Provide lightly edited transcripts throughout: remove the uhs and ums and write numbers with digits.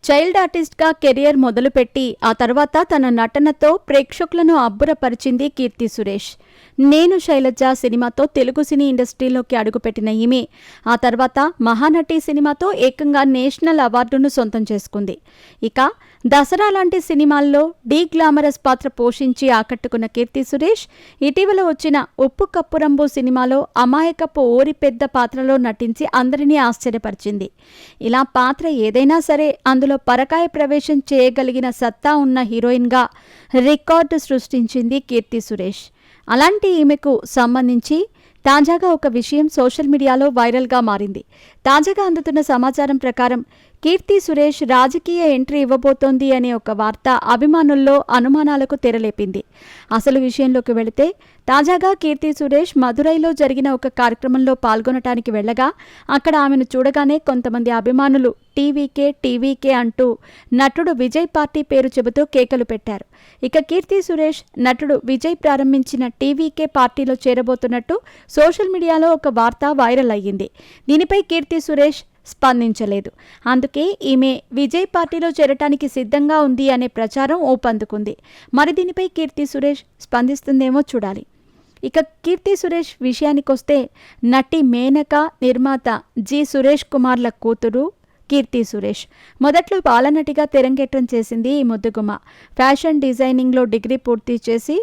Child ఆర్టిస్ట్గా career మొదలుపెట్టి ఆ తర్వాత తన నటనతో ప్రేక్షకులను అబ్బురపరిచింది కీర్తి సురేష్. నేను శైలజ సినిమాతో తెలుగు సినీ ఇండస్ట్రీలోకి అడుగుపెట్టిన ఈమె ఆ తర్వాత మహానటి సినిమాతో ఏకంగా నేషనల్ అవార్డును సొంతం చేసుకుంది. ఇక దసరా లాంటి సినిమాల్లో డీ గ్లామరస్ పాత్ర పోషించి ఆకట్టుకున్న కీర్తి సురేష్ ఇటీవల వచ్చిన ఉప్పు కప్పురంబు సినిమాలో అమాయకపు ఓరి పెద్ద పాత్రలో నటించి అందరినీ ఆశ్చర్యపరిచింది. ఇలా పాత్ర ఏదైనా సరే అందులో పరకాయ ప్రవేశం చేయగలిగిన సత్తా ఉన్న హీరోయిన్గా రికార్డు సృష్టించింది కీర్తి సురేష్. అలాంటి ఈమెకు సంబంధించి తాజాగా ఒక విషయం సోషల్ మీడియాలో వైరల్గా మారింది. తాజాగా అందుతున్న సమాచారం ప్రకారం కీర్తి సురేష్ రాజకీయ ఎంట్రీ ఇవ్వబోతోంది అనే ఒక వార్త అభిమానుల్లో అనుమానాలకు తెరలేపింది. అసలు విషయంలోకి వెళితే తాజాగా కీర్తి సురేష్ మదురైలో జరిగిన ఒక కార్యక్రమంలో పాల్గొనటానికి వెళ్లగా అక్కడ ఆమెను చూడగానే కొంతమంది అభిమానులు టీవీకే అంటూ నటుడు విజయ్ పార్టీ పేరు చెబుతూ కేకలు పెట్టారు. ఇక కీర్తి సురేష్ నటుడు విజయ్ ప్రారంభించిన టీవీకే పార్టీలో చేరబోతున్నట్టు సోషల్ మీడియాలో ఒక వార్త వైరల్ అయ్యింది. దీనిపై కీర్తి సురేష్ స్పందించలేదు. అందుకే ఈమె విజయ్ పార్టీలో చేరటానికి సిద్ధంగా ఉంది అనే ప్రచారం ఊపందుకుంది. మరి దీనిపై కీర్తి సురేష్ స్పందిస్తుందేమో చూడాలి. ఇక కీర్తి సురేష్ విషయానికొస్తే నటి మేనక, నిర్మాత జి సురేష్ కుమార్ల కూతురు కీర్తి సురేష్. మొదట్లో బాలనటిగా తెరంగేట్రం చేసింది ఈ ముద్దుగుమ్మ. ఫ్యాషన్ డిజైనింగ్లో డిగ్రీ పూర్తి చేసి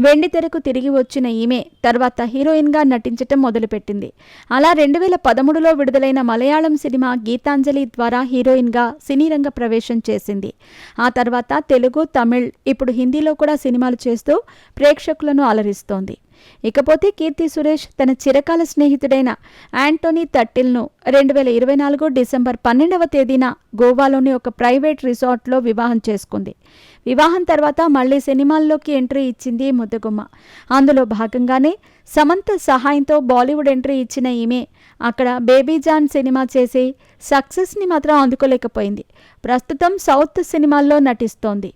వెండితెరకు తిరిగి వచ్చిన ఈమె తర్వాత హీరోయిన్గా నటించటం మొదలుపెట్టింది. అలా 2013లో విడుదలైన మలయాళం సినిమా గీతాంజలి ద్వారా హీరోయిన్గా సినీ రంగ ప్రవేశం చేసింది. ఆ తర్వాత తెలుగు, తమిళ్, ఇప్పుడు హిందీలో కూడా సినిమాలు చేస్తూ ప్రేక్షకులను అలరిస్తోంది. ఇకపోతే కీర్తి సురేష్ తన చిరకాల స్నేహితుడైన యాంటోనీ తట్టిల్ను 2024 డిసెంబర్ 12వ తేదీన గోవాలోని ఒక ప్రైవేట్ రిసార్ట్లో వివాహం చేసుకుంది. వివాహం తర్వాత మళ్లీ సినిమాల్లోకి ఎంట్రీ ఇచ్చింది ముద్దుగుమ్మ. అందులో భాగంగానే సమంత సహాయంతో బాలీవుడ్ ఎంట్రీ ఇచ్చిన ఈమె అక్కడ బేబీజాన్ సినిమా చేసి సక్సెస్ని మాత్రం అందుకోలేకపోయింది. ప్రస్తుతం సౌత్ సినిమాల్లో నటిస్తోంది.